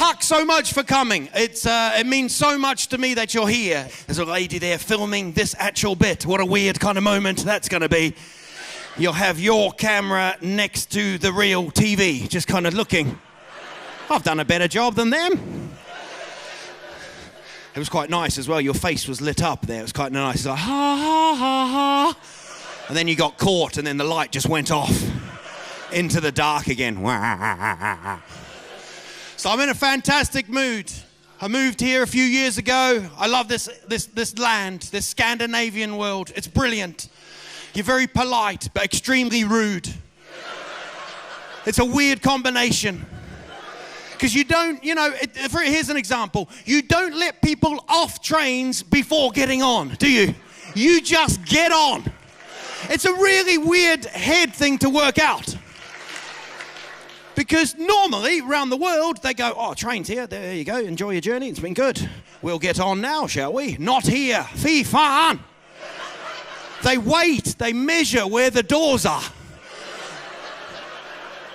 Tuck so much for coming. It means so much to me that you're here. There's a lady there filming this actual bit. What a weird kind of moment that's going to be. You'll have your camera next to the real TV, just kind of looking. I've done a better job than them. It was quite nice as well. Your face was lit up there. It was quite nice. It's like, ha, ha, ha, ha. And then you got caught, and then the light just went off into the dark again. So I'm in a fantastic mood. I moved here a few years ago. I love this land, this Scandinavian world. It's brilliant. You're very polite, but extremely rude. It's a weird combination. Because you don't, here's an example. You don't let people off trains before getting on, do you? You just get on. It's a really weird head thing to work out. Because normally, around the world, they go, oh, train's here, there you go, enjoy your journey, it's been good. We'll get on now, shall we? Not here. Fy fan. They wait, they measure where the doors are.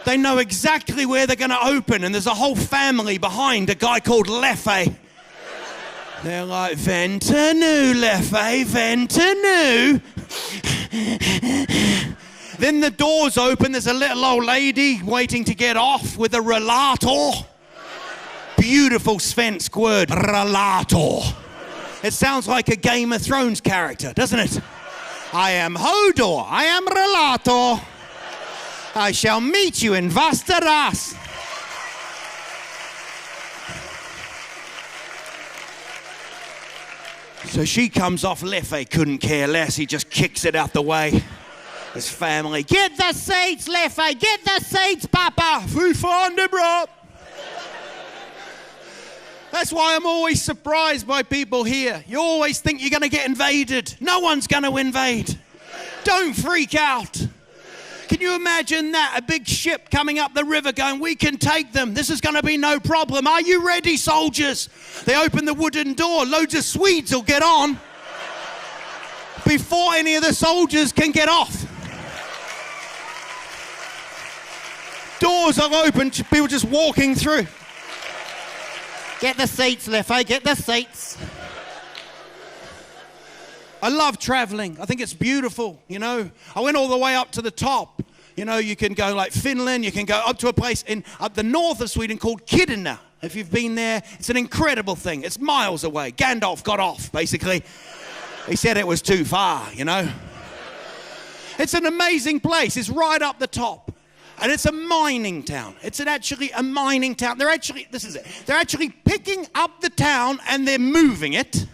They know exactly where they're going to open, and there's a whole family behind a guy called Leffe. They're like, vänta nu, Leffe, vänta nu. Then the doors open, there's a little old lady waiting to get off with a rollator. Beautiful svensk word, rollator. It sounds like a Game of Thrones character, doesn't it? I am Hodor, I am rollator. I shall meet you in Västerås. So she comes off. Leffe couldn't care less. He just kicks it out the way. His family, get the seats, Leffe, get the seats, Papa. Fy fan det bra. That's why I'm always surprised by people here. You always think you're going to get invaded. No one's going to invade. Don't freak out. Can you imagine that? A big ship coming up the river going, we can take them. This is going to be no problem. Are you ready, soldiers? They open the wooden door. Loads of Swedes will get on before any of the soldiers can get off. Doors are open, people just walking through. Get the seats, Leffe, get the seats. I love traveling. I think it's beautiful, I went all the way up to the top. You can go like Finland, you can go up to a place up the north of Sweden called Kiruna. If you've been there, it's an incredible thing. It's miles away. Gandalf got off, basically. He said it was too far, It's an amazing place. It's right up the top. And it's a mining town. It's actually a mining town. They're actually picking up the town and they're moving it.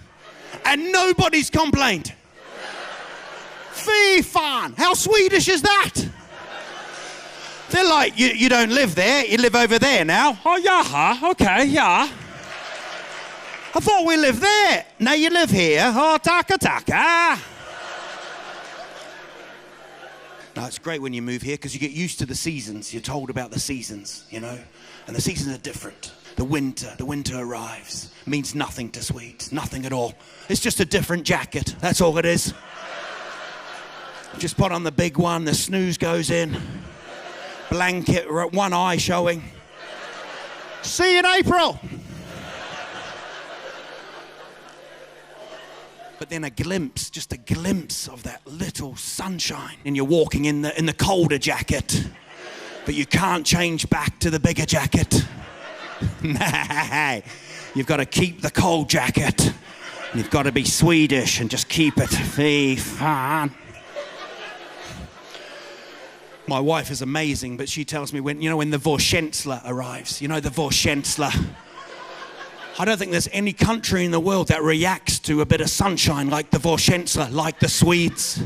And nobody's complained. Fy fan. How Swedish is that? They're like, you don't live there, you live over there now. Oh, yeah, okay, yeah. I thought we lived there. Now you live here. Oh, taka. No, it's great when you move here because you get used to the seasons. You're told about the seasons, And the seasons are different. The winter arrives. Means nothing to Swedes, nothing at all. It's just a different jacket, that's all it is. Just put on the big one, the snooze goes in. Blanket, one eye showing. See you in April. But then just a glimpse of that little sunshine. And you're walking in the colder jacket. But you can't change back to the bigger jacket. Nah, you've got to keep the cold jacket. You've got to be Swedish and just keep it. Fy fan. My wife is amazing, but she tells me when the vårkänsla arrives, the vårkänsla. I don't think there's any country in the world that reacts to a bit of sunshine like the vårkänsla, like the Swedes.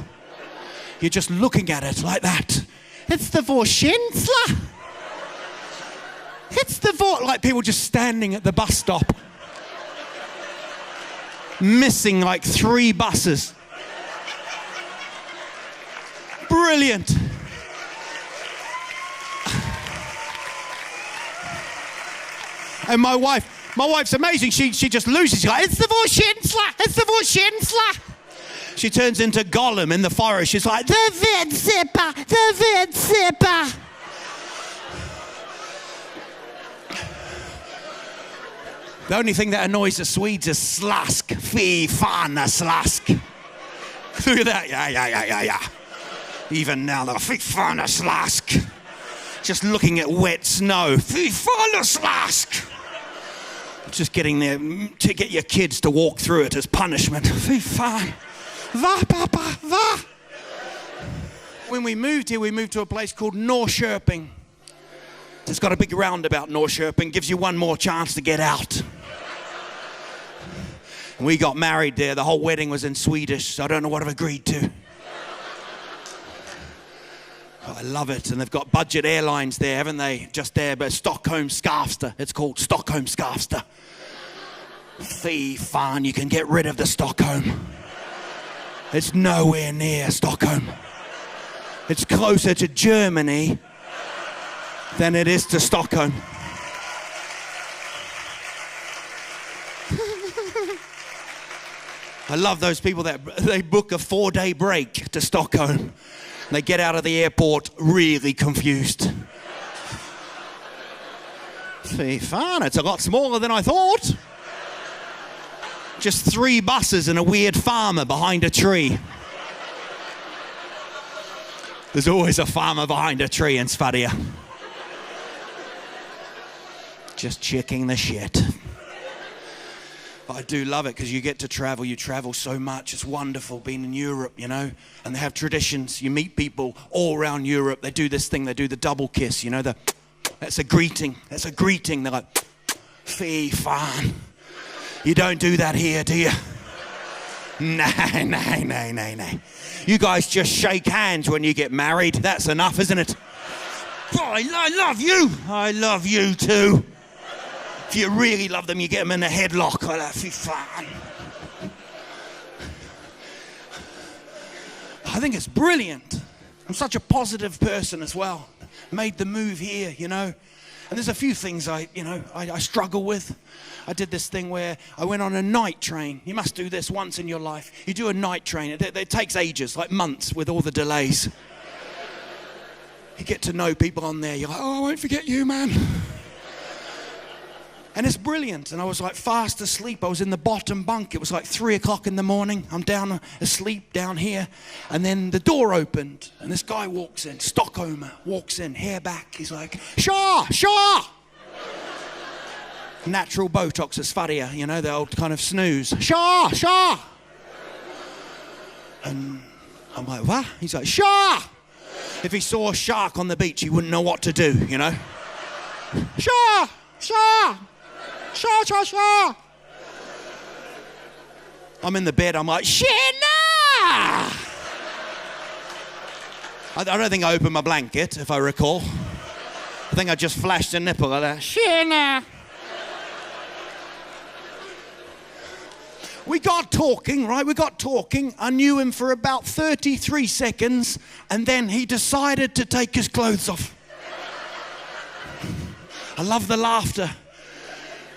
You're just looking at it like that. It's the vårkänsla. It's like people just standing at the bus stop. Missing like 3 buses. Brilliant. And my wife's amazing. She just loses. She's like, it's the vårkänsla, it's the vårkänsla. She turns into Gollum in the forest. She's like, the vedsippa. The only thing that annoys the Swedes is slask. Fy fan slask. Look at that. Yeah. Even now, they're fy fan slask. Just looking at wet snow. Fy fan slask. Just getting there to get your kids to walk through it as punishment. Fy fan. Va, papa, va. When we moved here, we moved to a place called Norrköping. It's got a big roundabout, Norrköping. Gives you one more chance to get out. We got married there. The whole wedding was in Swedish, so I don't know what I've agreed to. Oh, I love it. And they've got budget airlines there, haven't they? Just there, but Stockholm Skavsta. It's called Stockholm Skavsta. Fy fan, you can get rid of the Stockholm. It's nowhere near Stockholm. It's closer to Germany than it is to Stockholm. I love those people that they book a 4-day break to Stockholm. And they get out of the airport really confused. Fy fan, it's a lot smaller than I thought. Just 3 buses and a weird farmer behind a tree. There's always a farmer behind a tree in Sverige. Just checking the shit. But I do love it because you get to travel. You travel so much. It's wonderful being in Europe, you know. And they have traditions. You meet people all around Europe. They do this thing. They do the double kiss, you know. That's a greeting. That's a greeting. They're like, fy fan. You don't do that here, do you? No. You guys just shake hands when you get married. That's enough, isn't it? Oh, I love you. I love you too. If you really love them, you get them in a headlock. Oh, that'd be fun. I think it's brilliant. I'm such a positive person as well. Made the move here, you know. And there's a few things I struggle with. I did this thing where I went on a night train. You must do this once in your life. You do a night train. It takes ages, like months with all the delays. You get to know people on there. You're like, oh, I won't forget you, man. And it's brilliant. And I was like fast asleep. I was in the bottom bunk. It was like 3 o'clock in the morning. I'm down asleep down here. And then the door opened. And this guy walks in. Stockholmer walks in, hair back. He's like, Tja! Natural Botox at Sverige, you know, the old kind of snooze. Tja! And I'm like, what? He's like, Tja! If he saw a shark on the beach, he wouldn't know what to do, you know. Tja! I'm in the bed, I'm like, Tjena! I don't think I opened my blanket, if I recall. I think I just flashed a nipple like that. Tjena! We got talking, right? We got talking. I knew him for about 33 seconds, and then he decided to take his clothes off. I love the laughter.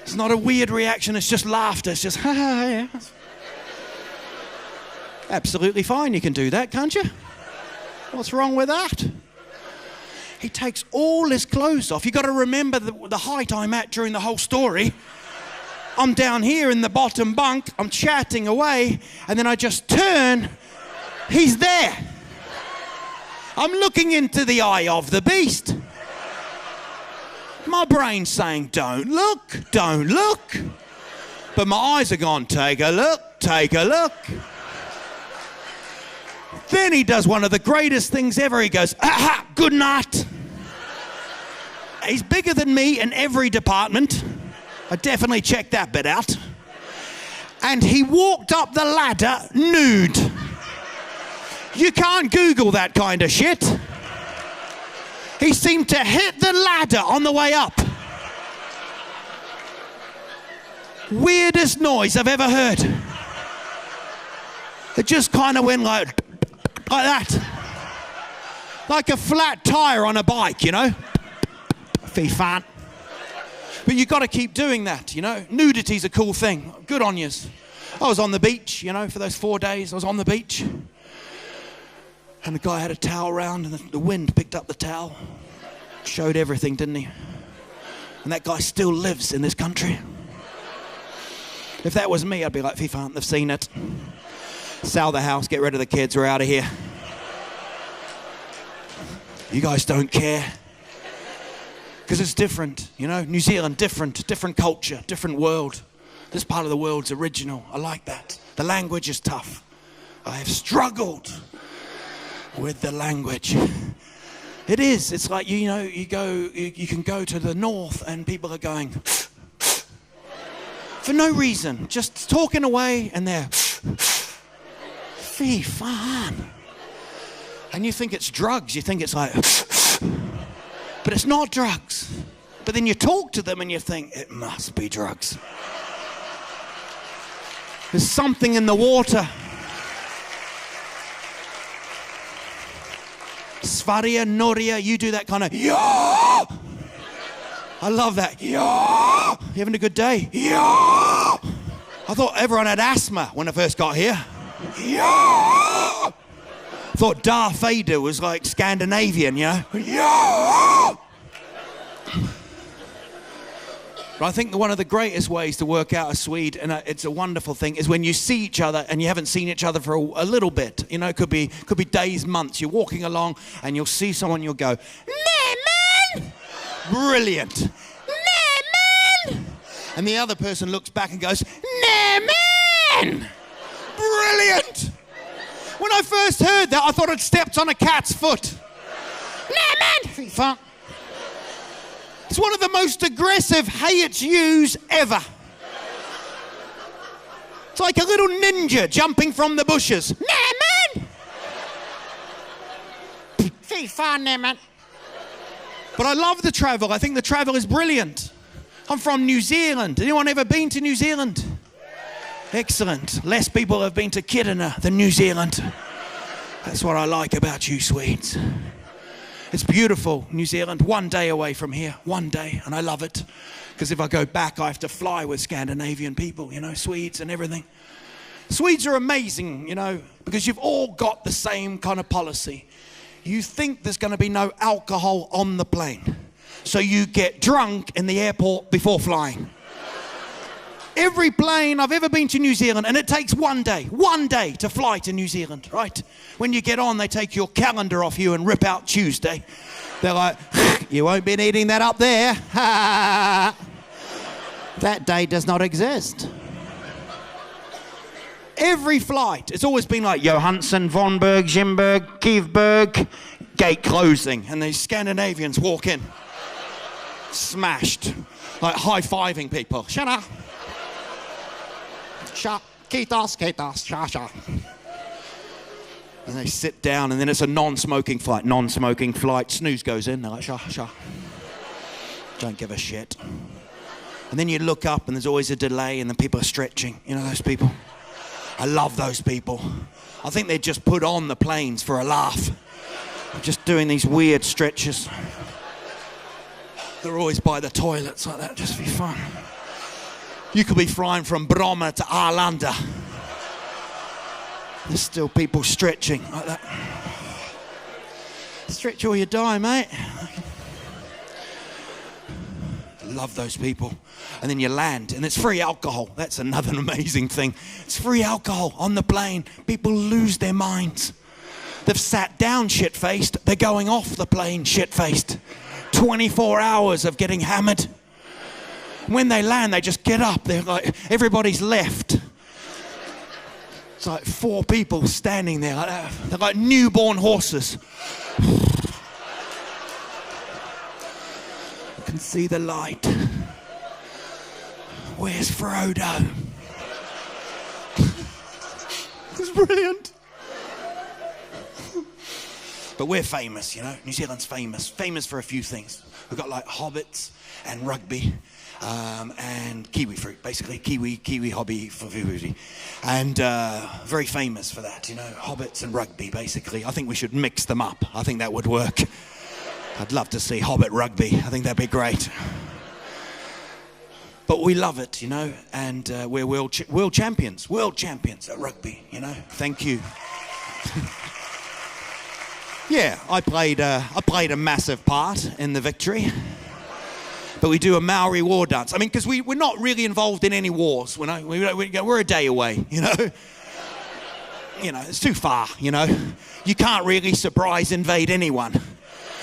It's not a weird reaction, it's just laughter. It's just, ha ha, yeah. Absolutely fine, you can do that, can't you? What's wrong with that? He takes all his clothes off. You've got to remember the height I'm at during the whole story. I'm down here in the bottom bunk, I'm chatting away, and then I just turn, he's there. I'm looking into the eye of the beast. My brain's saying, don't look. But my eyes are gone, take a look. Then he does one of the greatest things ever. He goes, aha, good night. He's bigger than me in every department. I definitely checked that bit out. And he walked up the ladder nude. You can't Google that kind of shit. He seemed to hit the ladder on the way up. Weirdest noise I've ever heard. It just kind of went like that. Like a flat tire on a bike, you know? Fee fan. But you've got to keep doing that, you know? Nudity's a cool thing. Good on yous. I was on the beach, you know, for those 4 days. I was on the beach. And the guy had a towel around, and the wind picked up the towel. Showed everything, didn't he? And that guy still lives in this country. If that was me, I'd be like, fy fan, they've seen it. Sell the house, get rid of the kids, we're out of here. You guys don't care. Because it's different, you know? New Zealand, different culture, different world. This part of the world's original. I like that. The language is tough. I have struggled with the language. It is. It's like, you know, you can go to the north and people are going for no reason, just talking away, and they're fy fan. And you think it's drugs. You think it's like, but it's not drugs. But then you talk to them and you think, it must be drugs. There's something in the water. Sverige, Norrköping, you do that kind of, yeah! I love that, yeah! You having a good day? Yeah! I thought everyone had asthma when I first got here. Yeah! I thought Darth Vader was like Scandinavian, you know? Yeah! But I think one of the greatest ways to work out a Swede, and it's a wonderful thing, is when you see each other and you haven't seen each other for a little bit. You know, it could be days, months. You're walking along and you'll see someone, you'll go, "Nämen!" Brilliant. "Nämen!" And the other person looks back and goes, "Nämen!" Brilliant. When I first heard that, I thought I'd stepped on a cat's foot. "Nämen!" It's one of the most aggressive hey it's yous ever. It's like a little ninja jumping from the bushes. "Nämen!" Fy fan, nämen. But I love the travel. I think the travel is brilliant. I'm from New Zealand. Anyone ever been to New Zealand? Excellent. Less people have been to Kiruna than New Zealand. That's what I like about you Swedes. It's beautiful, New Zealand, 1 day away from here, 1 day, and I love it. Because if I go back, I have to fly with Scandinavian people, you know, Swedes and everything. Swedes are amazing, you know, because you've all got the same kind of policy. You think there's going to be no alcohol on the plane, so you get drunk in the airport before flying. Every plane I've ever been to New Zealand, and it takes 1 day to fly to New Zealand, right? When you get on, they take your calendar off you and rip out Tuesday. They're like, you won't be needing that up there. That day does not exist. Every flight, it's always been like Johansson, Vonberg, Jimberg, Kievberg, gate closing, and these Scandinavians walk in, smashed, like high-fiving people. Shut up. Sha, kiitos, sha. And they sit down, and then it's a non-smoking flight. Snooze goes in, they're like, sha. Don't give a shit. And then you look up, and there's always a delay, and then people are stretching. You know those people? I love those people. I think they just put on the planes for a laugh. Just doing these weird stretches. They're always by the toilets like that, just for fun. You could be flying from Bromma to Arlanda. There's still people stretching like that. Stretch or you die, mate. Love those people. And then you land, and it's free alcohol. That's another amazing thing. It's free alcohol on the plane. People lose their minds. They've sat down shit-faced. They're going off the plane shit-faced. 24 hours of getting hammered. When they land, they just get up. They're like, everybody's left. It's like 4 people standing there like that. They're like newborn horses. I can see the light. Where's Frodo? It's brilliant. But we're famous, you know. New Zealand's famous. Famous for a few things. We've got like hobbits and rugby. And kiwi fruit, basically kiwi hobby for food, and very famous for that, you know, hobbits and rugby, basically. I think we should mix them up. I think that would work. I'd love to see hobbit rugby. I think that'd be great. But we love it, you know, and we're world champions at rugby, you know. Thank you. Yeah, I played a massive part in the victory. But we do a Maori war dance. I mean, because we're not really involved in any wars. We're a day away, you know. You know, it's too far, you know. You can't really surprise invade anyone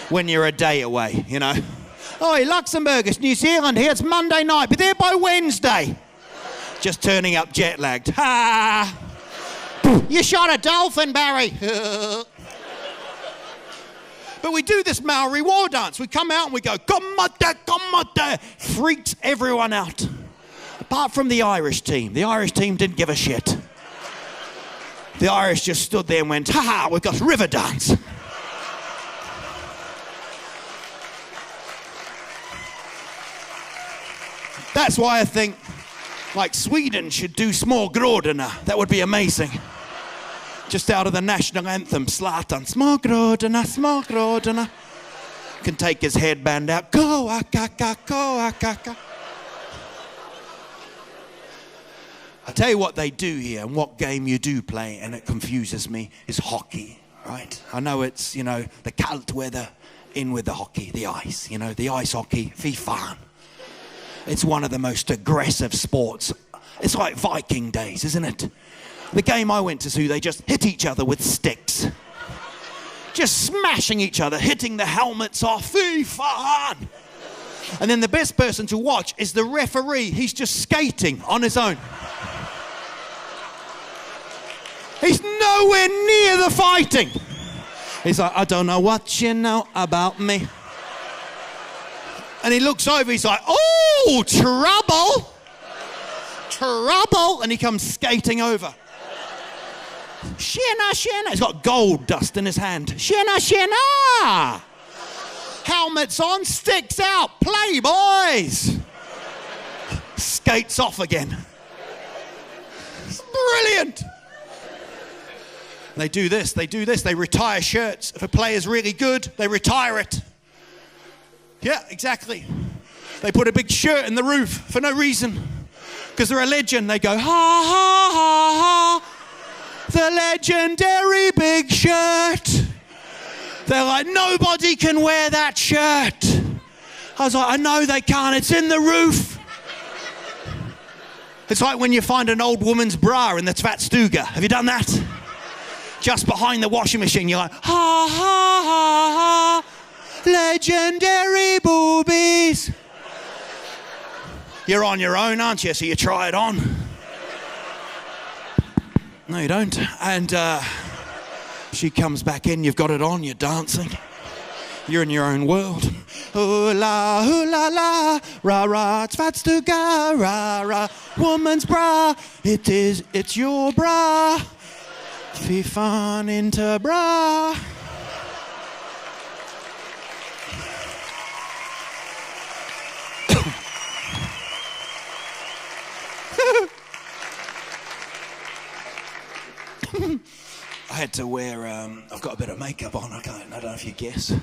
when you're a day away, you know. Oh, Luxembourg, it's New Zealand here. It's Monday night. Be there by Wednesday. Just turning up jet lagged. Ha! You shot a dolphin, Barry. But we do this Maori war dance. We come out and we go, kamata. Freaks everyone out. Apart from the Irish team. The Irish team didn't give a shit. The Irish just stood there and went, ha, we've got river dance. That's why I think, like, Sweden should do små grodorna. That would be amazing. Just out of the national anthem, Zlatan, små grodorna, små grodorna. Can take his headband out, ko-a-ka-ka, ko-a-ka-ka. I tell you what they do here, and what game you do play, and it confuses me, is hockey, right? I know it's, you know, the cold weather, in with the hockey, the ice, you know, the ice hockey, fy fan. It's one of the most aggressive sports. It's like Viking days, isn't it? The game I went to see, they just hit each other with sticks. Just smashing each other, hitting the helmets off. Fy fan! And then the best person to watch is the referee. He's just skating on his own. He's nowhere near the fighting. He's like, I don't know what you know about me. And he looks over, he's like, oh, trouble. Trouble. And he comes skating over. Shena, shena. He's got gold dust in his hand. Shena, shena. Helmets on, sticks out. Play, boys. Skates off again. It's brilliant. They do this. They retire shirts. If a player's really good, they retire it. Yeah, exactly. They put a big shirt in the roof for no reason. Because they're a legend. They go, ha, ha, ha, ha. The legendary big shirt. They're like, nobody can wear that shirt. I was like, I know they can't. It's in the roof. It's like when you find an old woman's bra in the tvättstuga. Have you done that? Just behind the washing machine, you're like, ha, ha, ha, ha. Legendary boobies. You're on your own, aren't you? So you try it on. No, you don't. And she comes back in, you've got it on, you're dancing. You're in your own world. Ooh la, ra ra, tvättstuga, ra ra, woman's bra, it's your bra. Fy fan inte bra. I had to wear, I've got a bit of makeup on, I don't know if you guess.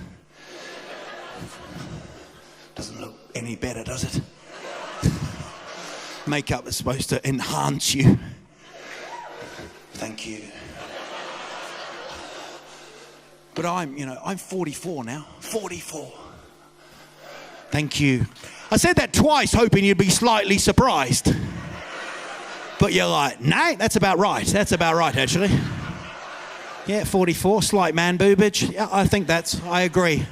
Doesn't look any better, does it? Makeup is supposed to enhance you. Thank you. But I'm 44 now. 44. Thank you. I said that twice, hoping you'd be slightly surprised. But you're like, nah, that's about right. That's about right, actually. Yeah, 44, slight man boobage. Yeah, I agree.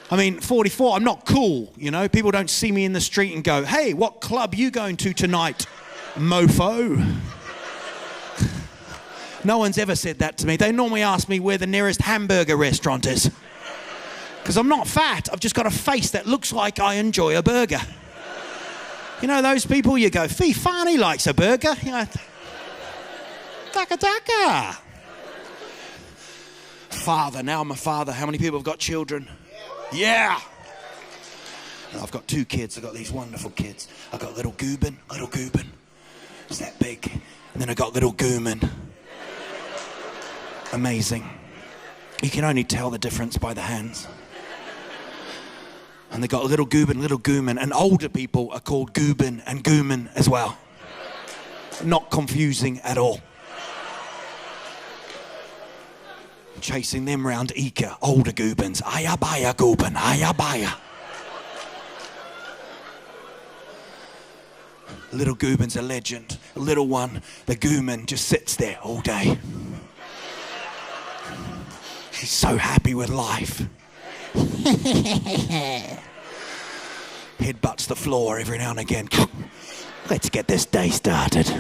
I mean, 44, I'm not cool, you know. People don't see me in the street and go, hey, what club you going to tonight, mofo? No one's ever said that to me. They normally ask me where the nearest hamburger restaurant is. Because I'm not fat. I've just got a face that looks like I enjoy a burger. You know those people you go, fee fan, he likes a burger. You know, taka taka. Father, now I'm a father. How many people have got children? Yeah. I've got 2 kids. I've got these wonderful kids. I've got little Gooben. It's that big. And then I've got little Gooman. Amazing. You can only tell the difference by the hands. And they got little Gooman, and older people are called Gooben and Gooman as well. Not confusing at all. Chasing them round Ica, older Goobens. Ayabaya Gooben, ayabaya. Little Gooben's a legend. A little one, the Gooman, just sits there all day. He's so happy with life. Headbutts the floor every now and again. Let's get this day started.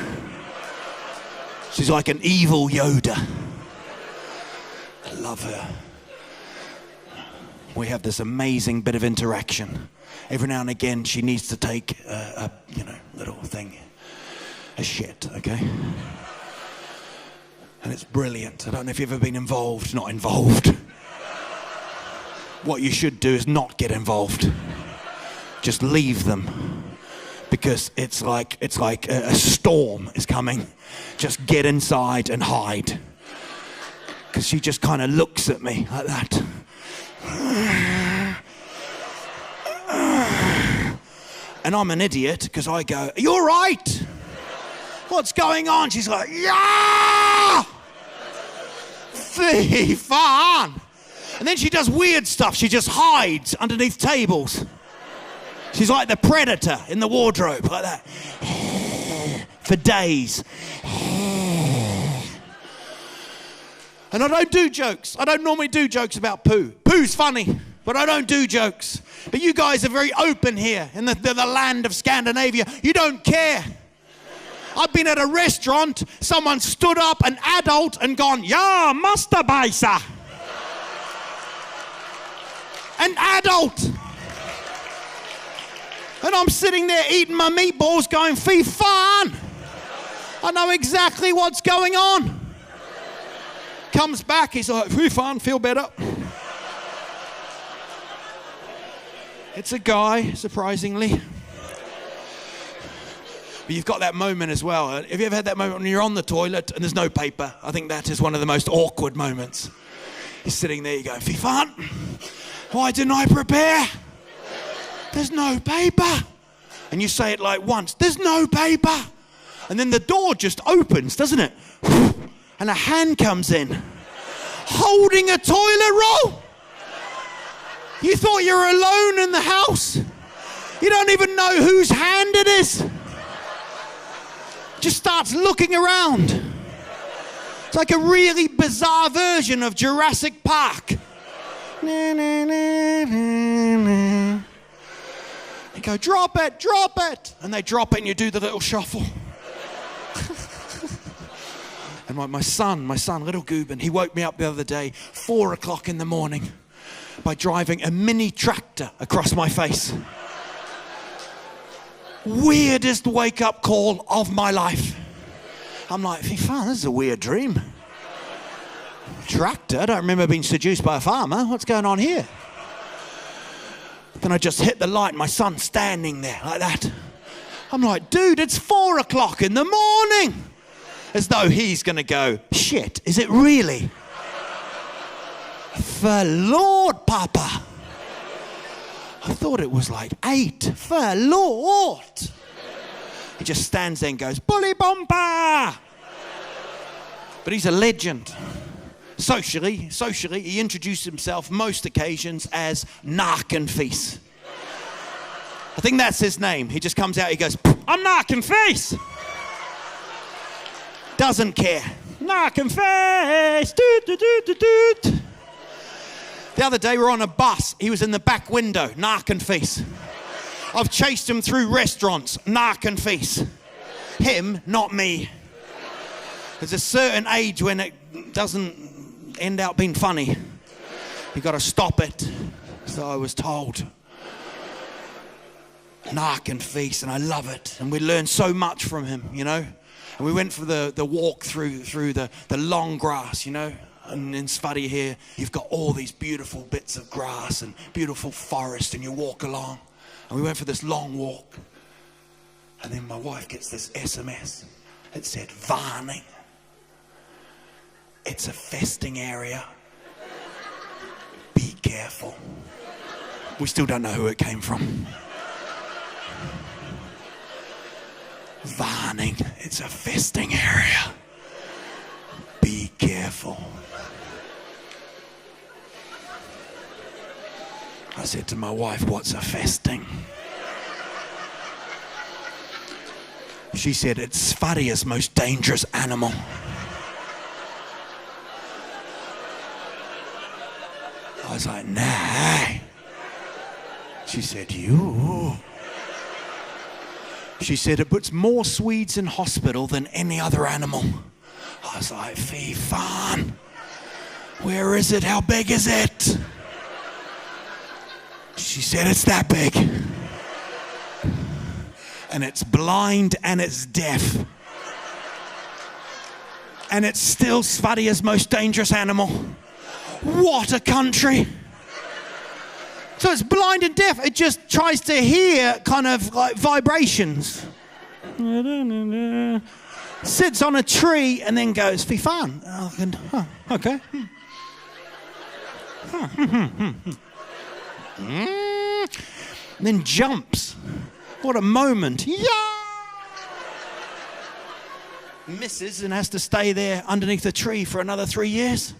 She's like an evil Yoda. I love her. We have this amazing bit of interaction. Every now and again, she needs to take a little thing, a shit, okay? And it's brilliant. I don't know if you've ever been involved, not involved. What you should do is not get involved. Just leave them. Because it's like a storm is coming. Just get inside and hide. Because she just kind of looks at me like that. And I'm an idiot because I go, "Are you all right? What's going on?" She's like, "Yeah! Fy fan!" And then she does weird stuff. She just hides underneath tables. She's like the Predator in the wardrobe, like that. For days. And I don't do jokes. I don't normally do jokes about poo. Poo's funny, but I don't do jokes. But you guys are very open here in the land of Scandinavia. You don't care. I've been at a restaurant, someone stood up, an adult, and gone, "Ja, masturbajsa." An adult. And I'm sitting there eating my meatballs going, "Fy fan." I know exactly what's going on. Comes back, he's like, "Fy fan, feel better." It's a guy, surprisingly. But you've got that moment as well. Have you ever had that moment when you're on the toilet and there's no paper? I think that is one of the most awkward moments. You're sitting there, you go, "Fy fan, why didn't I prepare? There's no paper." And you say it like once, "There's no paper." And then the door just opens, doesn't it? And a hand comes in, holding a toilet roll. You thought you were alone in the house. You don't even know whose hand it is. Just starts looking around. It's like a really bizarre version of Jurassic Park. Na, na, na, na, na. You go, "Drop it, drop it." And they drop it and you do the little shuffle. And my son, little Gooben, he woke me up the other day, 4 o'clock in the morning, by driving a mini tractor across my face. Weirdest wake-up call of my life. I'm like, "Fy fan, this is a weird dream. Tractor? I don't remember being seduced by a farmer. What's going on here?" Then I just hit the light and my son's standing there like that. I'm like, "Dude, it's 4 o'clock in the morning." As though he's going to go, "Shit, is it really?" For Lord, Papa. I thought it was like 8. For Lord. He just stands there and goes, "Bully bomba." But he's a legend. Socially, he introduced himself most occasions as Nakenfees. I think that's his name. He just comes out, he goes, "I'm Nakenfees." Doesn't care. Nakenfees. Doot, doot, doot, doot, doot. The other day we were on a bus. He was in the back window. Nakenfees. I've chased him through restaurants. Nakenfees. Him, not me. There's a certain age when it doesn't end out being funny. You got to stop it. So I was told. Nakenfees, and I love it. And we learn so much from him, you know. And we went for the walk through the long grass, you know. And in Sverige here, you've got all these beautiful bits of grass and beautiful forest, and you walk along. And we went for this long walk. And then my wife gets this SMS. It said, "Varning. It's a festing area. Be careful." We still don't know who it came from. Varning. It's a festing area. Be careful. I said to my wife, "What's a festing?" She said, it's Sverige's most dangerous animal. I was like, nah. She said, you. She said, it puts more Swedes in hospital than any other animal. I was like, fy fan. Where is it? How big is it? She said, it's that big. And it's blind and it's deaf. And it's still Sverige's most dangerous animal. What a country. So it's blind and deaf. It just tries to hear kind of like vibrations. Sits on a tree and then goes, fy fan. Okay. And then jumps. What a moment. Yeah! Misses and has to stay there underneath the tree for another 3 years.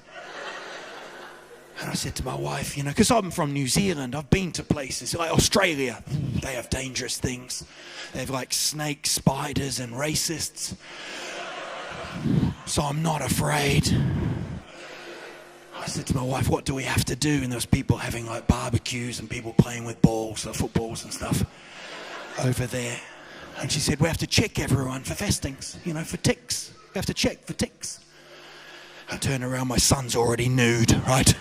And I said to my wife, you know, because I'm from New Zealand, I've been to places like Australia. They have dangerous things. They have like snakes, spiders, and racists. So I'm not afraid. I said to my wife, what do we have to do? And there was people having like barbecues and people playing with balls, footballs and stuff over there. And she said, we have to check everyone for festings, you know, for ticks. We have to check for ticks. I turn around, my son's already nude, right?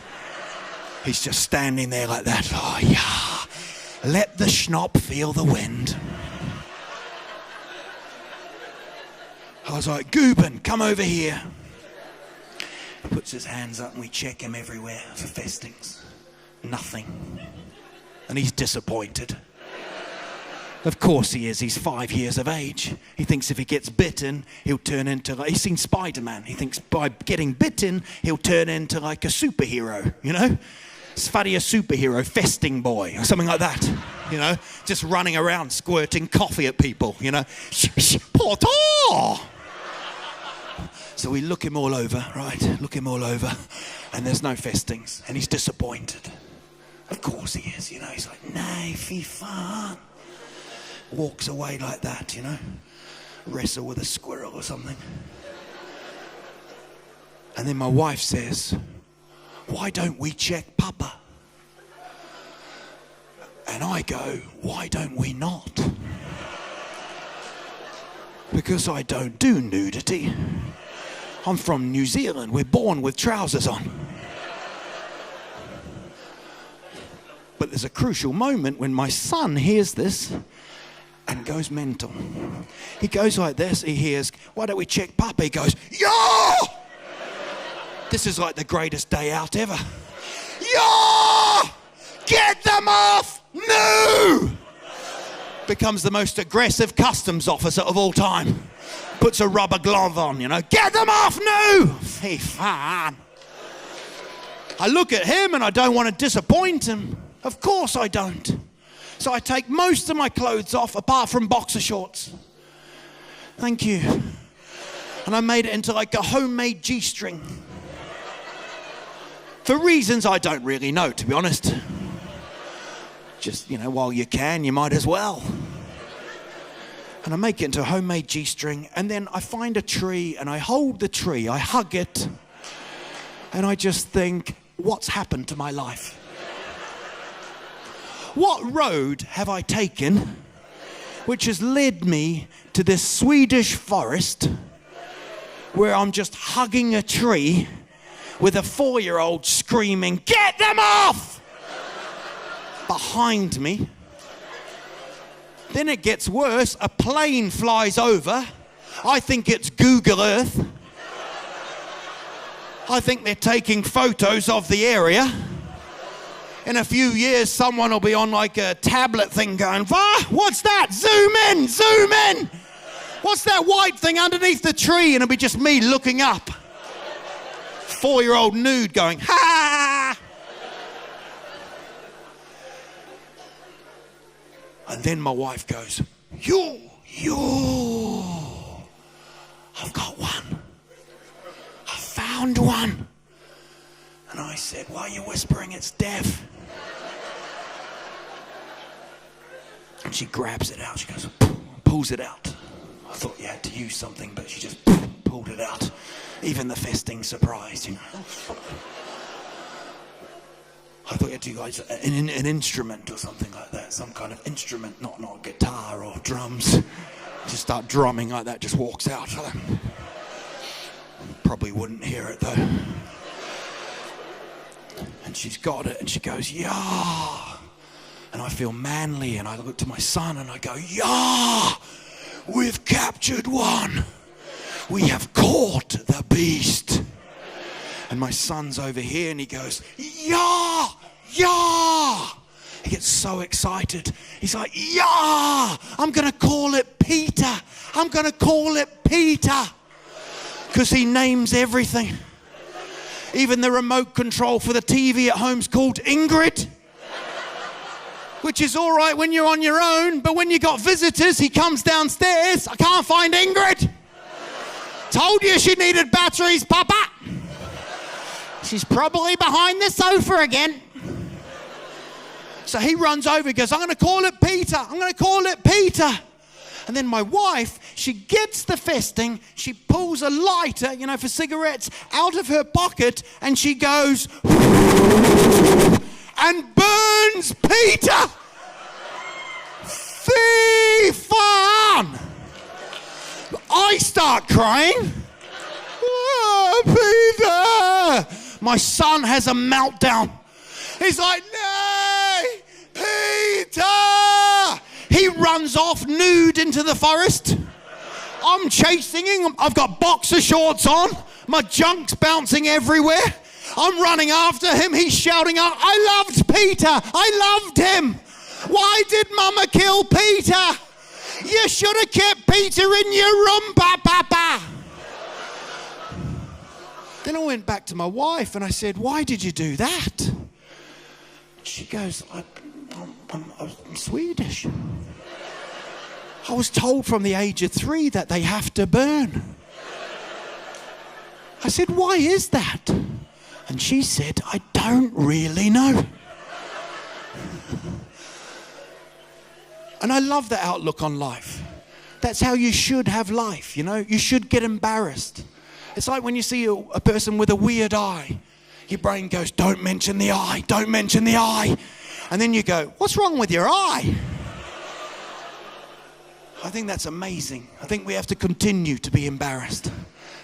He's just standing there like that. Oh, yeah. Let the schnopp feel the wind. I was like, Gooben, come over here. He puts his hands up and we check him everywhere for festings. Nothing. And he's disappointed. Of course he is. He's 5 years of age. He thinks if he gets bitten, he'll turn into like, he's seen Spider-Man. He thinks by getting bitten, he'll turn into like a superhero, you know? Sverige superhero, festing boy, or something like that, you know? Just running around squirting coffee at people, you know? Porto! So we look him all over, right? Look him all over, and there's no festings, and he's disappointed. Of course he is, you know? He's like, nay, fy fan. Walks away like that, you know, wrestle with a squirrel or something. And then my wife says, why don't we check Papa? And I go, why don't we not? Because I don't do nudity. I'm from New Zealand. We're born with trousers on. But there's a crucial moment when my son hears this and goes mental. He goes like this, he hears, why don't we check Papa? He goes, yo! This is like the greatest day out ever. Yo! Get them off! No! Becomes the most aggressive customs officer of all time. Puts a rubber glove on, you know. Get them off! No! Fy fan. I look at him and I don't want to disappoint him. Of course I don't. So I take most of my clothes off, apart from boxer shorts. Thank you. And I made it into like a homemade G-string. For reasons I don't really know, to be honest. Just, you know, while you can, you might as well. And I make it into a homemade G-string, and then I find a tree, and I hold the tree, I hug it, and I just think, what's happened to my life? What road have I taken which has led me to this Swedish forest where I'm just hugging a tree with a 4-year-old screaming, get them off! Behind me. Then it gets worse. A plane flies over. I think it's Google Earth. I think they're taking photos of the area. In a few years, someone will be on like a tablet thing going, what's that? Zoom in, zoom in. What's that white thing underneath the tree? And it'll be just me looking up. 4-year-old nude going, ha! And then my wife goes, you, I've got one. I found one. And I said, why are you whispering? It's deaf. And she grabs it out. She goes, pulls it out. I thought you had to use something, but she just pulled it out. Even the festing surprised, you know. I thought you had to use an instrument or something like that, some kind of instrument, not guitar or drums. Just start drumming like that, just walks out. Probably wouldn't hear it though. And she's got it and she goes, yeah. And I feel manly and I look to my son and I go, yeah, we've captured one. We have caught the beast. And my son's over here and he goes, yeah, yeah. He gets so excited. He's like, yeah, I'm going to call it Peter. I'm going to call it Peter. Because he names everything. Even the remote control for the TV at home's called Ingrid. Which is all right when you're on your own, but when you got visitors, he comes downstairs. I can't find Ingrid. Told you she needed batteries, Papa. She's probably behind the sofa again. So he runs over, he goes, I'm going to call it Peter. I'm going to call it Peter. And then my wife, she gets the festing, she pulls a lighter, you know, for cigarettes out of her pocket, and she goes and burns Peter. Fee fan. I start crying. Oh, Peter. My son has a meltdown. He's like, nay, Peter. He runs off nude into the forest. I'm chasing him. I've got boxer shorts on. My junk's bouncing everywhere. I'm running after him. He's shouting out, I loved Peter. I loved him. Why did Mama kill Peter? You should have kept Peter in your room, Papa. Then I went back to my wife and I said, why did you do that? She goes, I'm Swedish. I was told from the age of 3 that they have to burn. I said, why is that? And she said, I don't really know. And I love the outlook on life. That's how you should have life, you know. You should get embarrassed. It's like when you see a person with a weird eye. Your brain goes, don't mention the eye, don't mention the eye. And then you go, what's wrong with your eye? I think that's amazing. I think we have to continue to be embarrassed.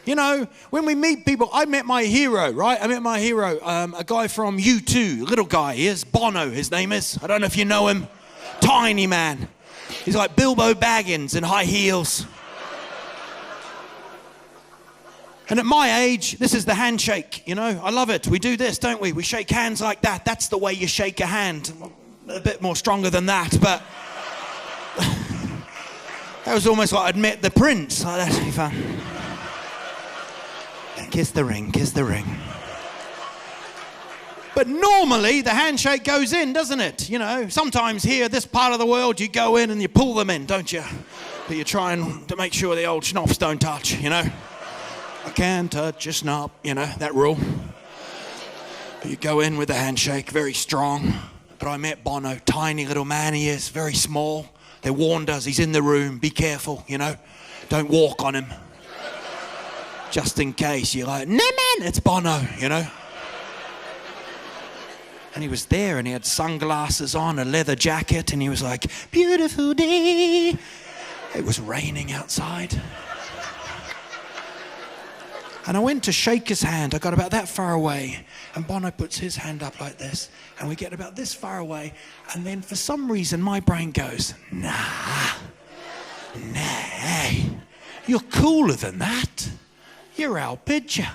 You know, when we meet people, I met my hero, right? I met my hero, a guy from U2, little guy. He is Bono, his name is. I don't know if you know him. Tiny man. He's like Bilbo Baggins in high heels. And at my age, this is the handshake, you know. I love it. We do this, don't we? We shake hands like that. That's the way you shake a hand. A bit more stronger than that, but that was almost like I'd met the prince. Oh, that's really fun. Kiss the ring, kiss the ring. But normally the handshake goes in, doesn't it? You know, sometimes here, this part of the world, you go in and you pull them in, don't you? But you're trying to make sure the old schnapps don't touch, you know. I can't touch a schnapp, you know, that rule. But you go in with the handshake, very strong. But I met Bono, tiny little man he is, very small. They warned us, he's in the room, be careful, you know. Don't walk on him. Just in case, you're like, no man, it's Bono, you know. And he was there and he had sunglasses on, a leather jacket, and he was like, beautiful day. It was raining outside. And I went to shake his hand. I got about that far away. And Bono puts his hand up like this. And we get about this far away. And then for some reason, my brain goes, nah. You're cooler than that. You're Al Pidger,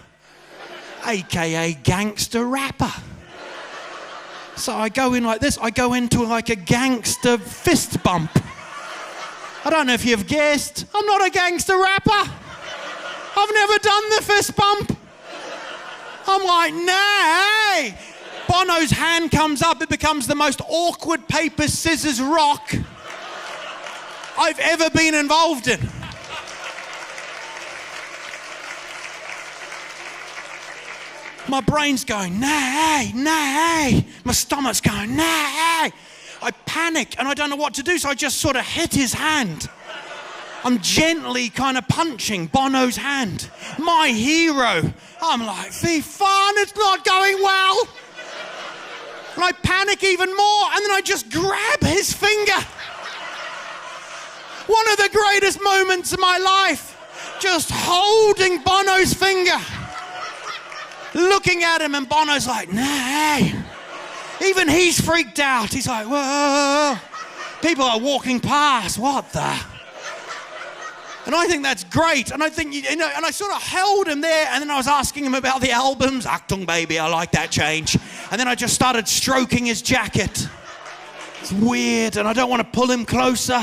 a.k.a. gangster rapper. So I go in like this. I go into like a gangster fist bump. I don't know if you've guessed. I'm not a gangster rapper. I've never done the fist bump. I'm like, nay. Bono's hand comes up. It becomes the most awkward paper, scissors, rock I've ever been involved in. My brain's going, nay. My stomach's going, nay. I panic and I don't know what to do, so I just sort of hit his hand. I'm gently kind of punching Bono's hand. My hero. I'm like, fy fan, it's not going well. And I panic even more, and then I just grab his finger. One of the greatest moments of my life. Just holding Bono's finger. Looking at him, and Bono's like, nah. Even he's freaked out. He's like, whoa. People are walking past. What the? And I think that's great. And I think, you know, and I sort of held him there, and then I was asking him about the albums. Achtung, baby, I like that change. And then I just started stroking his jacket. It's weird, and I don't want to pull him closer.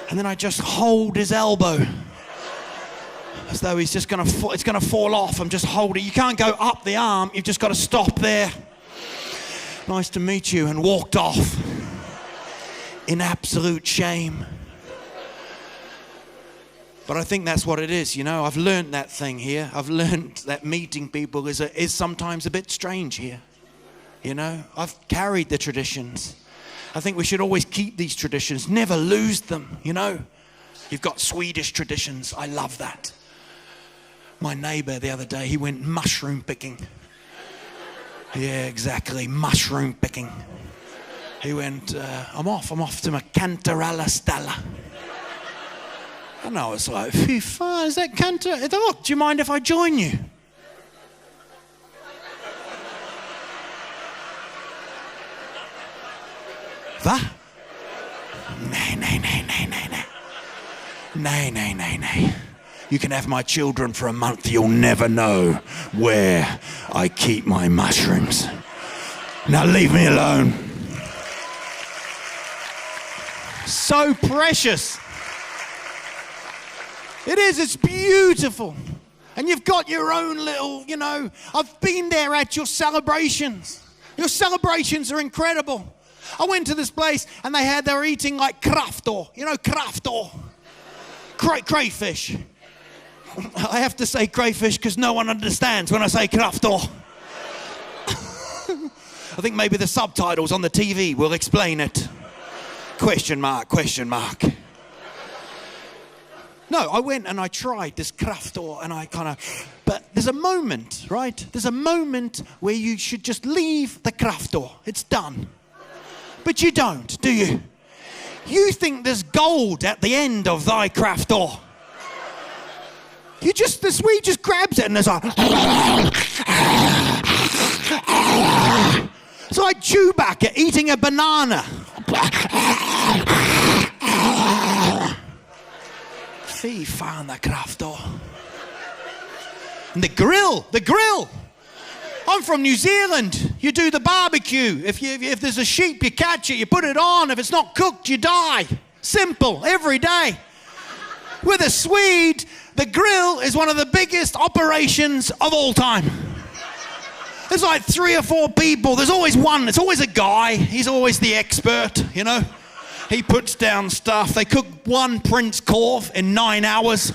And then I just hold his elbow. As though he's just it's gonna fall off. I'm just holding. You can't go up the arm. You've just got to stop there. Nice to meet you, and walked off in absolute shame. But I think that's what it is, you know. I've learned that thing here. I've learned that meeting people is sometimes a bit strange here. You know, I've carried the traditions. I think we should always keep these traditions, never lose them, you know. You've got Swedish traditions. I love that. My neighbor the other day, he went mushroom picking. Yeah, exactly, mushroom picking. He went, I'm off to my Cantarella Stella. And I was like, fy fan, is that Cantor? Oh, do you mind if I join you? Va? Nay. You can have my children for a month. You'll never know where I keep my mushrooms. Now leave me alone. So precious. It is, it's beautiful. And you've got your own little, you know, I've been there at your celebrations. Your celebrations are incredible. I went to this place and they were eating like kraftor. You know, kraftor. Crayfish. I have to say crayfish because no one understands when I say kraftor. I think maybe the subtitles on the TV will explain it. Question mark. No, I went and I tried this kraftor and I but there's a moment, right? There's a moment where you should just leave the kraftor. It's done. But you don't, do you? You think there's gold at the end of thy kraftor. The Swede just grabs it and there's like... It's like Chewbacca eating a banana. Fy fan, the kraftor. And the grill. I'm from New Zealand. You do the barbecue. If there's a sheep, you catch it, you put it on. If it's not cooked, you die. Simple, every day. With a Swede, the grill is one of the biggest operations of all time. There's like 3 or 4 people. There's always one. It's always a guy. He's always the expert, you know. He puts down stuff. They cook 1 Prince Corv in 9 hours.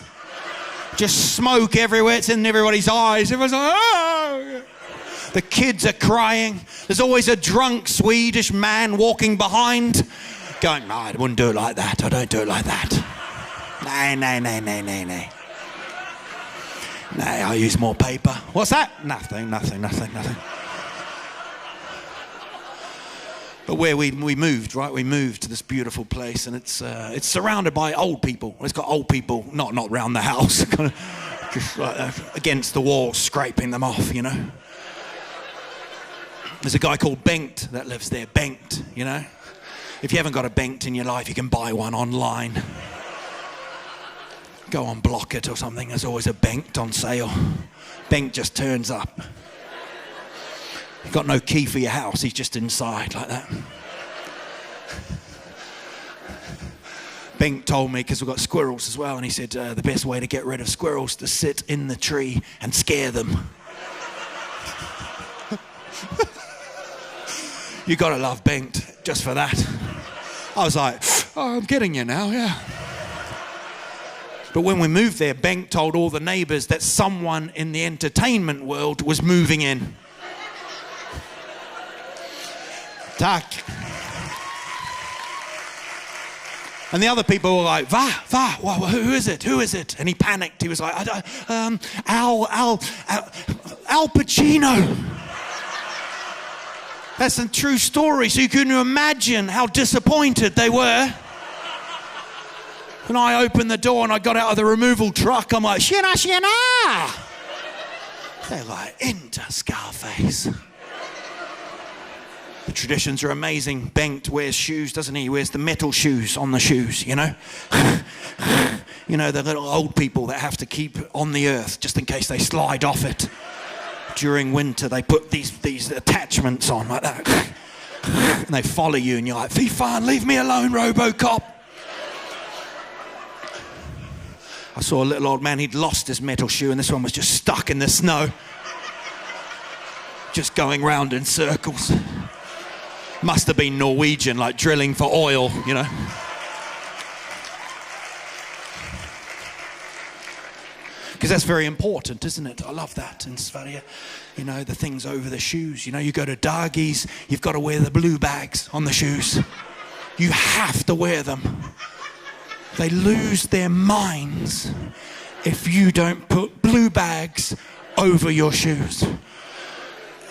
Just smoke everywhere. It's in everybody's eyes. Everyone's like, oh. The kids are crying. There's always a drunk Swedish man walking behind, going, no, I wouldn't do it like that. I don't do it like that. Nay. Nay, I use more paper. What's that? Nothing. But where we moved, right? We moved to this beautiful place, and it's surrounded by old people. It's got old people, not round the house, kind of just like against the wall, scraping them off, you know. There's a guy called Bengt that lives there. Bengt, you know. If you haven't got a Bengt in your life, you can buy one online. Go on Block It or something. There's always a Bengt on sale. Bengt just turns up. You've got no key for your house. He's just inside like that. Bengt told me, because we've got squirrels as well, and he said the best way to get rid of squirrels is to sit in the tree and scare them. You gotta love Bengt just for that. I was like, oh, I'm getting you now, yeah. But when we moved there, Bengt told all the neighbours that someone in the entertainment world was moving in. Tack. And the other people were like, who is it? Who is it? And he panicked. He was like, Al Pacino. That's a true story. So you can imagine how disappointed they were. When I opened the door and I got out of the removal truck, I'm like, Sienna. They're like, into Scarface. The traditions are amazing. Bengt wears shoes, doesn't he? He wears the metal shoes on the shoes, you know? You know, the little old people that have to keep on the earth just in case they slide off it. During winter, they put these attachments on like that. And they follow you and you're like, Fifan, leave me alone, Robocop. I saw a little old man, he'd lost his metal shoe and this one was just stuck in the snow. Just going round in circles. Must have been Norwegian, like drilling for oil, you know. Because that's very important, isn't it? I love that in Sverige. You know, the things over the shoes. You know, you go to dagis, you've got to wear the blue bags on the shoes. You have to wear them. They lose their minds if you don't put blue bags over your shoes.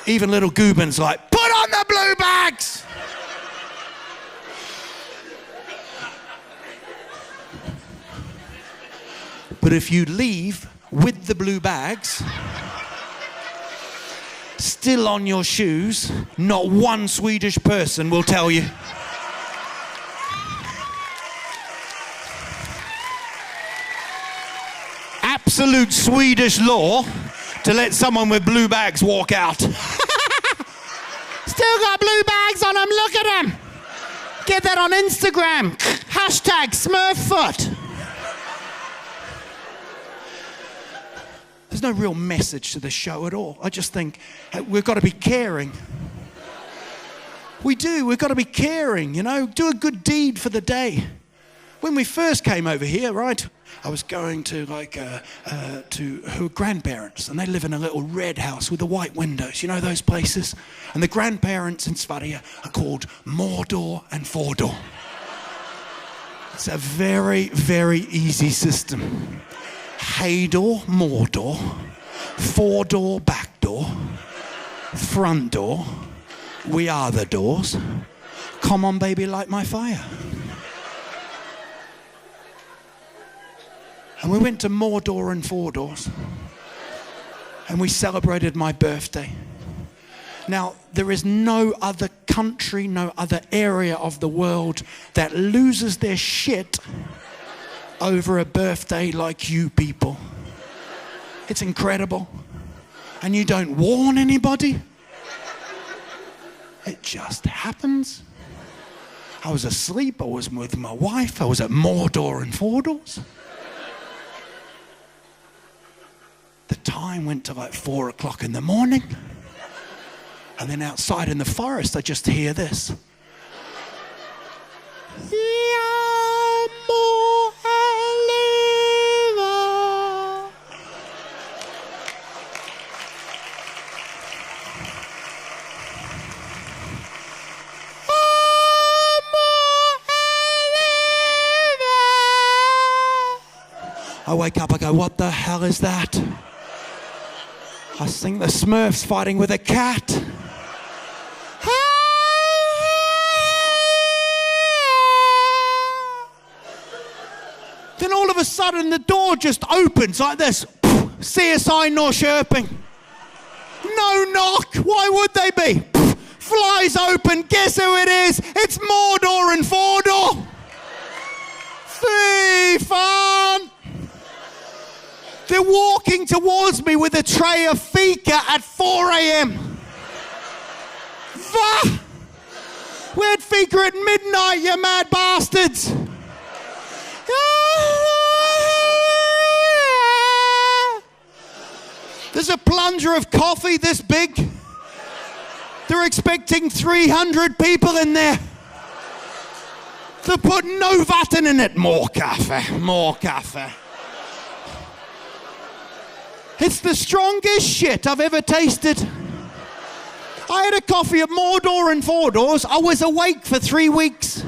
Even little goobans like, put on the blue bags! But if you leave with the blue bags still on your shoes, not one Swedish person will tell you. Absolute Swedish law to let someone with blue bags walk out. Still got blue bags on them, look at them. Get that on Instagram. Hashtag Smurffoot. There's no real message to the show at all. I just think we've got to be caring. We do, we've got to be caring, you know. Do a good deed for the day. When we first came over here, right, I was going to to her grandparents, and they live in a little red house with the white windows, you know those places? And the grandparents in Sverige are called Mordor and Foryou. It's a very, very easy system. Hey door, Mordor, four-door, back door, front door, we are the doors. Come on, baby, light my fire. And we went to Mordor and Foryou, and we celebrated my birthday. Now, there is no other country, no other area of the world that loses their shit over a birthday like you people. It's incredible. And you don't warn anybody. It just happens. I was asleep, I was with my wife, I was at Mordor and Foryou. The time went to like 4 o'clock in the morning. And then outside in the forest, I just hear this. I wake up, I go, what the hell is that? I think the Smurf's fighting with a cat. Then all of a sudden the door just opens like this. CSI Norrköping. No knock, why would they be? Flies open, guess who it is? It's Mordor and Foryou. Fy fan. They're walking towards me with a tray of fika at 4 a.m. Va? We had fika at midnight, you mad bastards. There's a plunger of coffee this big. They're expecting 300 people in there. They're putting no vatten in it. More cafe, more cafe. It's the strongest shit I've ever tasted. I had a coffee at Mordor and Foryou. I was awake for 3 weeks.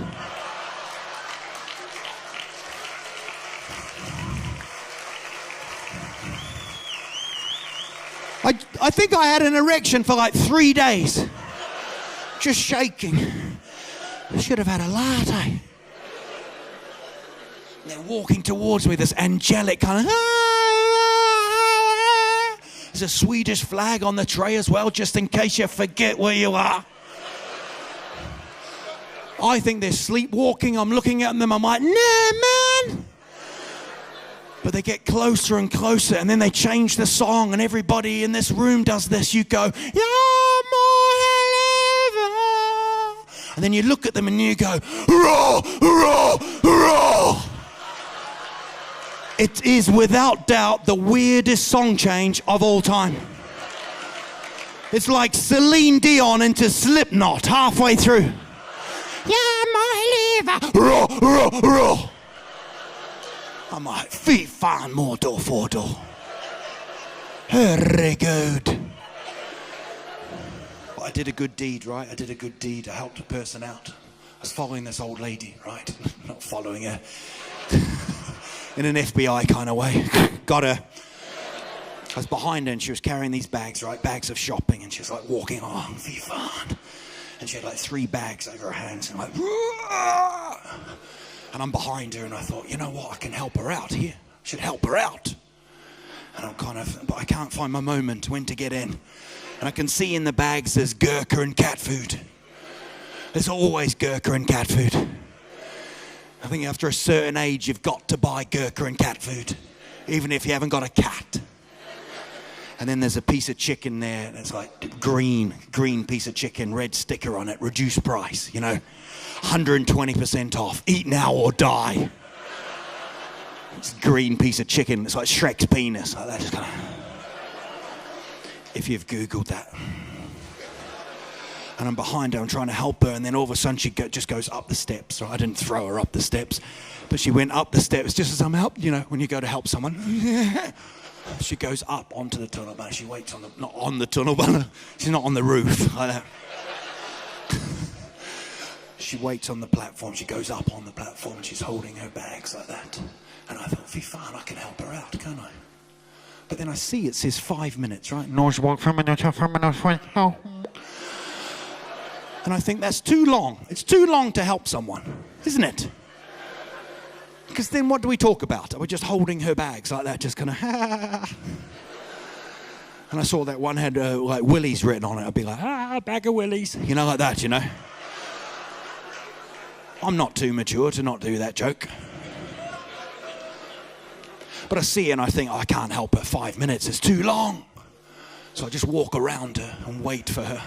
I think I had an erection for like 3 days. Just shaking. I should have had a latte. They're walking towards me, this angelic kind of... There's a Swedish flag on the tray as well, just in case you forget where you are. I think they're sleepwalking. I'm looking at them. I'm like, nah, man. But they get closer and closer, and then they change the song, and everybody in this room does this. You go, "You're more and then you look at them and you go, "Roar, roar, roar." It is without doubt the weirdest song change of all time. It's like Celine Dion into Slipknot halfway through. "You're my liver." Roar, roar, roar. I'm like, fy fan motor fordor. Herregud. But I did a good deed, right? I did a good deed. I helped a person out. I was following this old lady, right? Not following her. In an FBI kind of way. Got her. I was behind her and she was carrying these bags, right? Bags of shopping. And she was like walking along, fy fan. And she had like 3 bags over her hands. And I'm like, "Roar!" And I'm behind her, and I thought, you know what, I can help her out here. I should help her out. And I'm but I can't find my moment when to get in. And I can see in the bags there's gurkha and cat food. There's always gurkha and cat food. I think after a certain age, you've got to buy gurkha and cat food, even if you haven't got a cat. And then there's a piece of chicken there, and it's like green piece of chicken, red sticker on it, reduced price, you know. 120% off. Eat now or die. It's a green piece of chicken. It's like Shrek's penis. Like that. Just kind of... If you've Googled that. And I'm behind her. I'm trying to help her. And then all of a sudden she just goes up the steps. Right? I didn't throw her up the steps. But she went up the steps just as I'm helping. You know, when you go to help someone. She goes up onto the tunnel. But she waits on the... Not on the tunnel, but she's not on the roof. Like that. She waits on the platform, she goes up on the platform, she's holding her bags like that. And I thought, fy fan, I can help her out, can't I? But then I see it says 5 minutes, right? And I think that's too long. It's too long to help someone, isn't it? Because then what do we talk about? Are we just holding her bags like that, just kind of, And I saw that one had like Willies written on it. I'd be like, bag of Willies. You know, like that, you know? I'm not too mature to not do that joke. But I see her and I think, I can't help her. 5 minutes is too long. So I just walk around her and wait for her.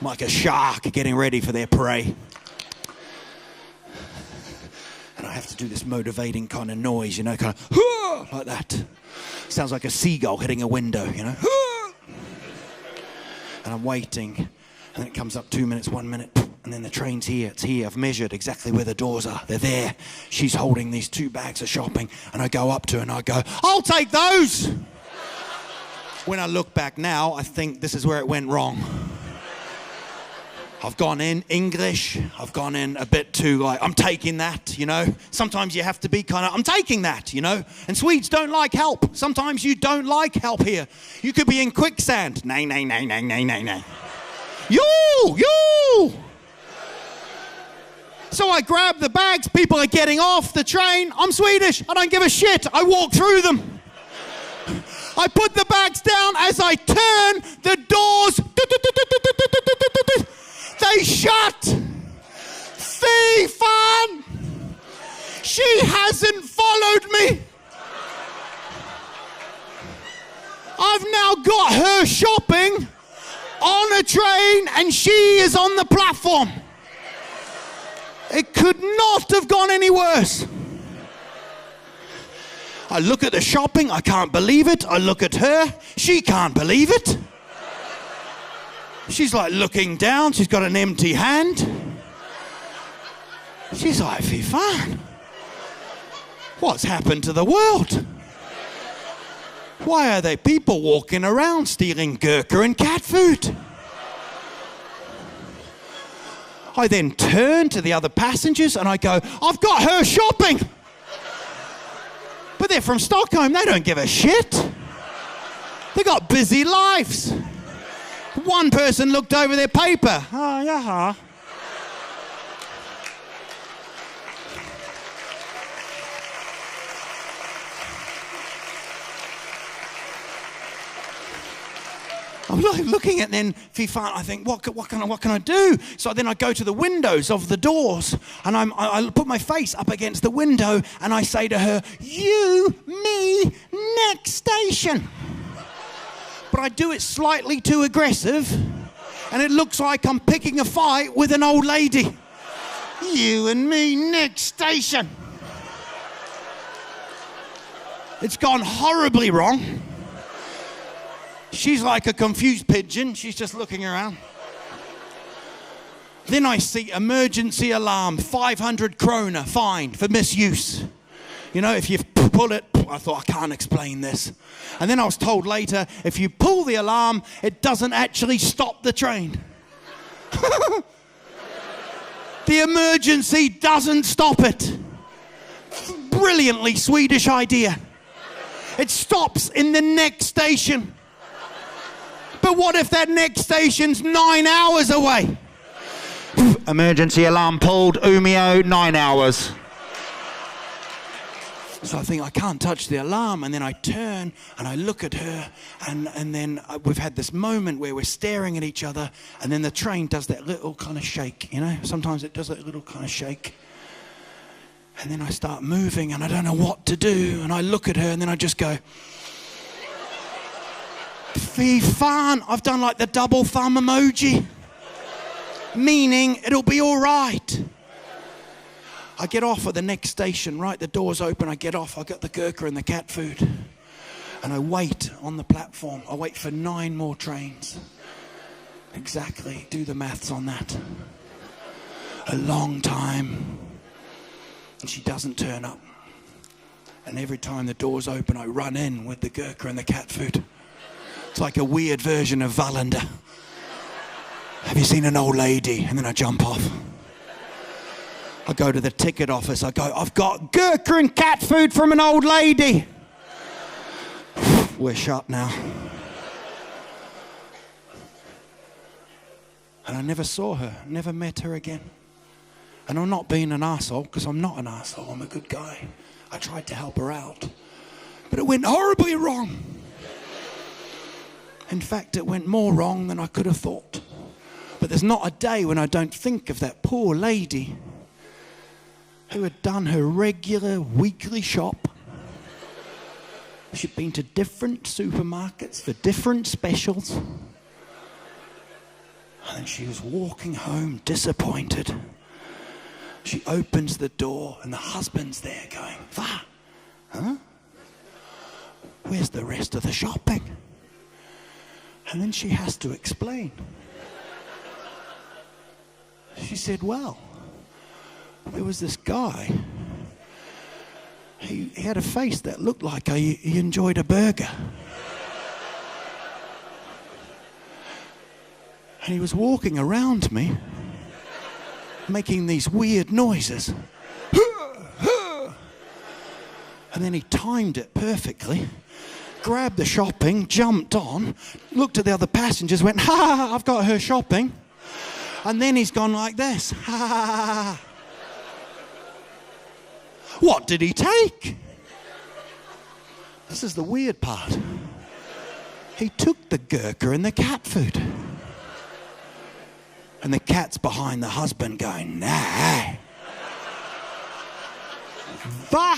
Like a shark getting ready for their prey. And I have to do this motivating kind of noise, you know, kind of, like that. Sounds like a seagull hitting a window, you know. And I'm waiting. And then it comes up 2 minutes, 1 minute. And then the train's here, it's here. I've measured exactly where the doors are. They're there. She's holding these 2 bags of shopping. And I go up to her and I go, I'll take those. When I look back now, I think this is where it went wrong. I've gone in English. I've gone in a bit too like, I'm taking that, you know. Sometimes you have to be kind of, I'm taking that, you know. And Swedes don't like help. Sometimes you don't like help here. You could be in quicksand. Nay, nay, nay, nay, nay, nay, nay. You! So I grab the bags, people are getting off the train. I'm Swedish, I don't give a shit. I walk through them. I put the bags down. As I turn, the doors, they shut. Fy fan. She hasn't followed me. I've now got her shopping on a train and she is on the platform. It could not have gone any worse. I look at the shopping, I can't believe it. I look at her, she can't believe it. She's like looking down, she's got an empty hand. She's like, fy fan. What's happened to the world? Why are there people walking around stealing gurkha and cat food? I then turn to the other passengers and I go, I've got her shopping. But they're from Stockholm, they don't give a shit. They got busy lives. One person looked over their paper. Oh, yeah. I'm looking at then, I think, what can I do? So then I go to the windows of the doors, and I put my face up against the window, and I say to her, you, me, next station. But I do it slightly too aggressive, and it looks like I'm picking a fight with an old lady. You and me, next station. It's gone horribly wrong. She's like a confused pigeon. She's just looking around. Then I see emergency alarm, 500 krona fine for misuse. You know, if you pull it, I thought, I can't explain this. And then I was told later, if you pull the alarm, it doesn't actually stop the train. The emergency doesn't stop it. Brilliantly Swedish idea. It stops in the next station. But what if that next station's 9 hours away? Emergency alarm pulled, Umeo, 9 hours. So I think, I can't touch the alarm, and then I turn and I look at her, and then we've had this moment where we're staring at each other, and then the train does that little kind of shake, you know? Sometimes it does that little kind of shake. And then I start moving, and I don't know what to do, and I look at her, and then I just go, fy fan, I've done like the double thumb emoji, meaning it'll be all right. I get off at the next station, right? The door's open, I get off, I got the gurkha and the cat food. And I wait on the platform. I wait for 9 more trains. Exactly, do the maths on that. A long time. And she doesn't turn up. And every time the door's open, I run in with the gurkha and the cat food. It's like a weird version of Wallander. Have you seen an old lady? And then I jump off. I go to the ticket office. I go, I've got gurkha and cat food from an old lady. We're shut now. And I never saw her, never met her again. And I'm not being an arsehole, because I'm not an arsehole. I'm a good guy. I tried to help her out. But it went horribly wrong. In fact, it went more wrong than I could have thought. But there's not a day when I don't think of that poor lady who had done her regular weekly shop. She'd been to different supermarkets for different specials. And she was walking home disappointed. She opens the door and the husband's there going, Va? Huh? Where's the rest of the shopping? And then she has to explain. She said, well, there was this guy. He had a face that looked like he enjoyed a burger. And he was walking around me, making these weird noises. And then he timed it perfectly, grabbed the shopping, jumped on, looked at the other passengers, went, ha, ha, ha, I've got her shopping. And then he's gone like this, ha, ha, ha, ha. What did he take? This is the weird part. He took the gurkha and the cat food. And the cat's behind the husband going, nah. Va?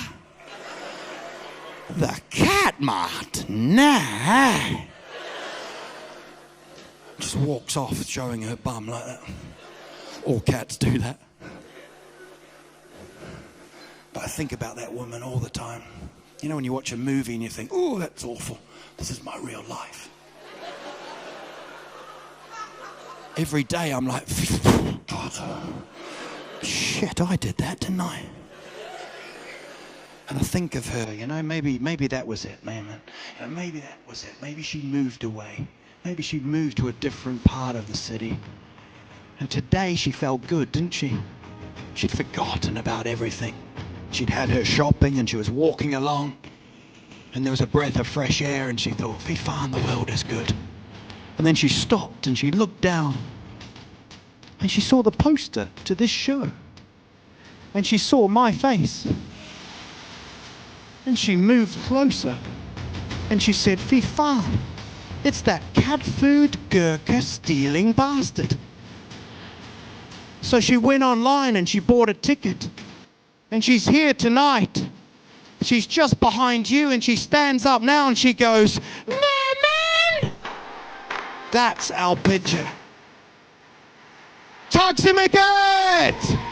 The cat mart? Nah. Just walks off showing her bum like that. All cats do that. But I think about that woman all the time. You know when you watch a movie and you think, oh, that's awful. This is my real life. Every day I'm like, God, shit, I did that, didn't I? And I think of her, you know, maybe that was it, man. You know, maybe that was it. Maybe she moved away. Maybe she moved to a different part of the city. And today she felt good, didn't she? She'd forgotten about everything. She'd had her shopping and she was walking along. and there was a breath of fresh air, and she thought, fy fan, the world is good. And then she stopped and she looked down and she saw the poster to this show. And she saw my face. And she moved closer and she said, fy fan, it's that cat food gurkha stealing bastard. So she went online and she bought a ticket. And she's here tonight. She's just behind you, and she stands up now and she goes, man! That's our picture. Tack så mycket!